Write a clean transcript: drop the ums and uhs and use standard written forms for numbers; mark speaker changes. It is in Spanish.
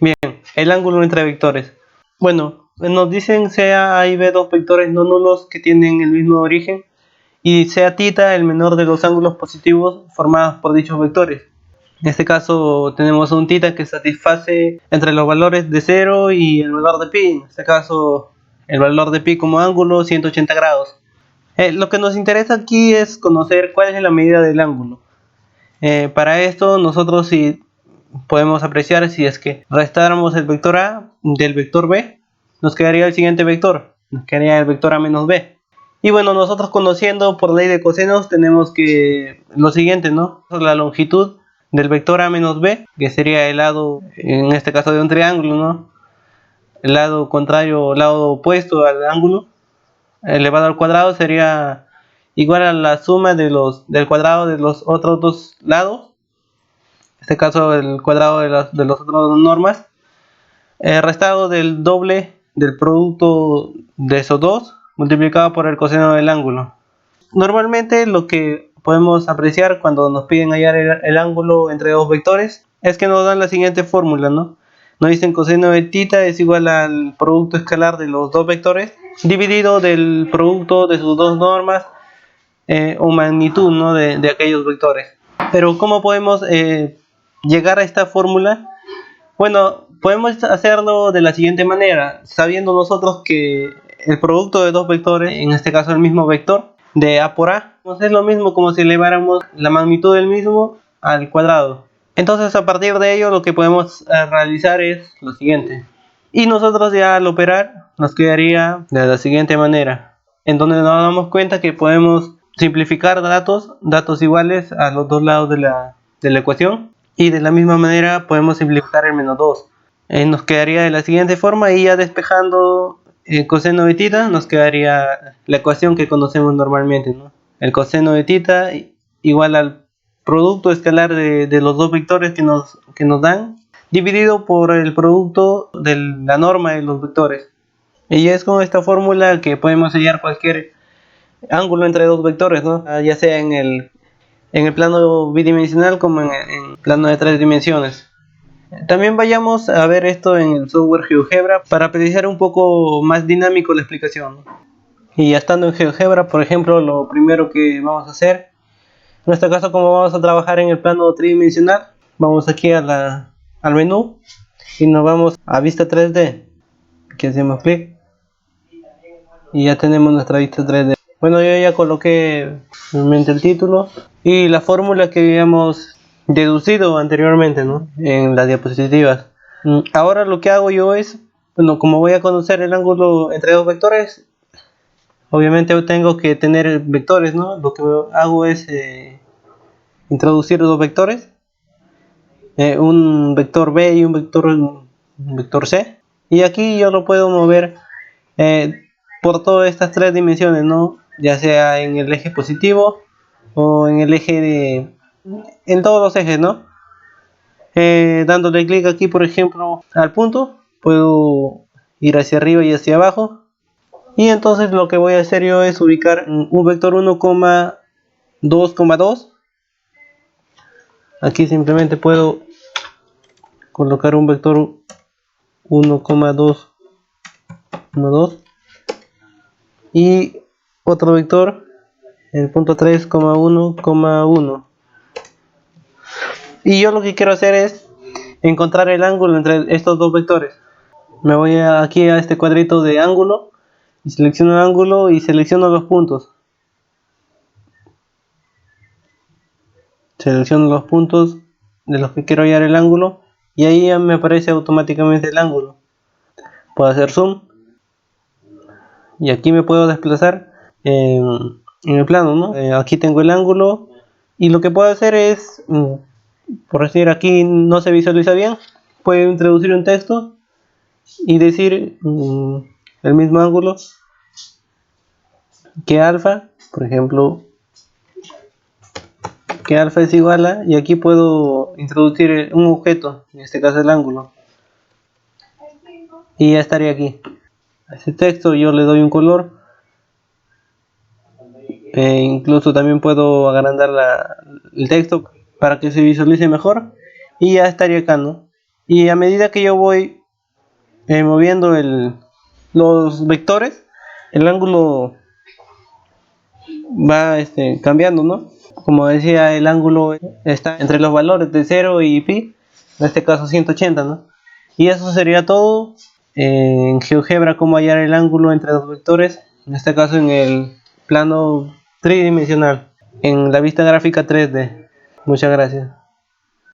Speaker 1: Bien, el ángulo entre vectores. Bueno, nos dicen sea A y B dos vectores no nulos que tienen el mismo origen y sea θ el menor de los ángulos positivos formados por dichos vectores. En este caso tenemos un θ que satisface entre los valores de 0 y el valor de pi. En este caso el valor de pi como ángulo 180 grados. Lo que nos interesa aquí es conocer cuál es la medida del ángulo. Para esto nosotros si podemos apreciar si es que restáramos el vector A del vector B, nos quedaría el siguiente vector, nos quedaría el vector A menos B. Y bueno, nosotros conociendo por ley de cosenos tenemos que lo siguiente, ¿no? La longitud del vector A menos B, que sería el lado, en este caso de un triángulo, ¿no? El lado contrario o lado opuesto al ángulo, elevado al cuadrado sería igual a la suma del cuadrado de los otros dos lados. En este caso el cuadrado de los otros dos normas, restado del doble del producto de esos dos multiplicado por el coseno del ángulo. Normalmente lo que podemos apreciar cuando nos piden hallar el ángulo entre dos vectores es que nos dan la siguiente fórmula, ¿no? Nos dicen coseno de θ es igual al producto escalar de los dos vectores dividido del producto de sus dos normas o magnitud, ¿no? de aquellos vectores. Pero ¿cómo podemos llegar a esta fórmula? Bueno, podemos hacerlo de la siguiente manera, sabiendo nosotros que el producto de dos vectores, en este caso el mismo vector, de A por A, pues es lo mismo como si eleváramos la magnitud del mismo al cuadrado. Entonces a partir de ello lo que podemos realizar es lo siguiente. Y nosotros ya al operar nos quedaría de la siguiente manera, en donde nos damos cuenta que podemos simplificar datos iguales a los dos lados de la ecuación. Y de la misma manera podemos simplificar el menos 2. Nos quedaría de la siguiente forma y ya despejando el coseno de θ nos quedaría la ecuación que conocemos normalmente, ¿no? El coseno de θ igual al producto escalar de los dos vectores que nos dan dividido por el producto de la norma de los vectores. Y es con esta fórmula que podemos hallar cualquier ángulo entre dos vectores, ¿no? Ya sea en el plano bidimensional como en el plano de 3 dimensiones. También vayamos a ver esto en el software GeoGebra para apreciar un poco más dinámico la explicación. Y ya estando en GeoGebra, por ejemplo, lo primero que vamos a hacer, en este caso como vamos a trabajar en el plano tridimensional, vamos aquí al menú y nos vamos a vista 3D. Aquí hacemos clic y ya tenemos nuestra vista 3D. Bueno, yo ya coloqué realmente el título y la fórmula que habíamos deducido anteriormente, ¿no? En las diapositivas. Ahora lo que hago yo es, bueno, como voy a conocer el ángulo entre dos vectores, obviamente yo tengo que tener vectores, ¿no? Lo que hago es introducir dos vectores, un vector B y un vector C, y aquí yo lo puedo mover por todas estas tres dimensiones, ¿no? Ya sea en el eje positivo o en el eje en todos los ejes, ¿no? Dándole clic aquí, por ejemplo, al punto, puedo ir hacia arriba y hacia abajo. Y entonces lo que voy a hacer yo es ubicar un vector 1,2,2. Aquí simplemente puedo colocar un vector 1,2,2 y otro vector, el punto 3,1,1. Y yo lo que quiero hacer es encontrar el ángulo entre estos dos vectores. Me voy aquí a este cuadrito de ángulo y selecciono el ángulo y selecciono los puntos. Selecciono los puntos de los que quiero hallar el ángulo y ahí ya me aparece automáticamente el ángulo. Puedo hacer zoom y aquí me puedo desplazar en el plano, ¿no? Aquí tengo el ángulo y lo que puedo hacer es, por decir aquí no se visualiza bien, puedo introducir un texto y decir el mismo ángulo que alfa, por ejemplo, que alfa es igual a, y aquí puedo introducir un objeto, en este caso el ángulo, y ya estaría aquí. A ese texto yo le doy un color, incluso también puedo agrandar el texto para que se visualice mejor y ya estaría acá, ¿no? Y a medida que yo voy moviendo los vectores, el ángulo va cambiando, ¿no? Como decía, el ángulo está entre los valores de 0 y pi, en este caso 180, ¿no? Y eso sería todo en GeoGebra, cómo hallar el ángulo entre dos vectores, en este caso en el plano tridimensional, en la vista gráfica 3D. Muchas gracias.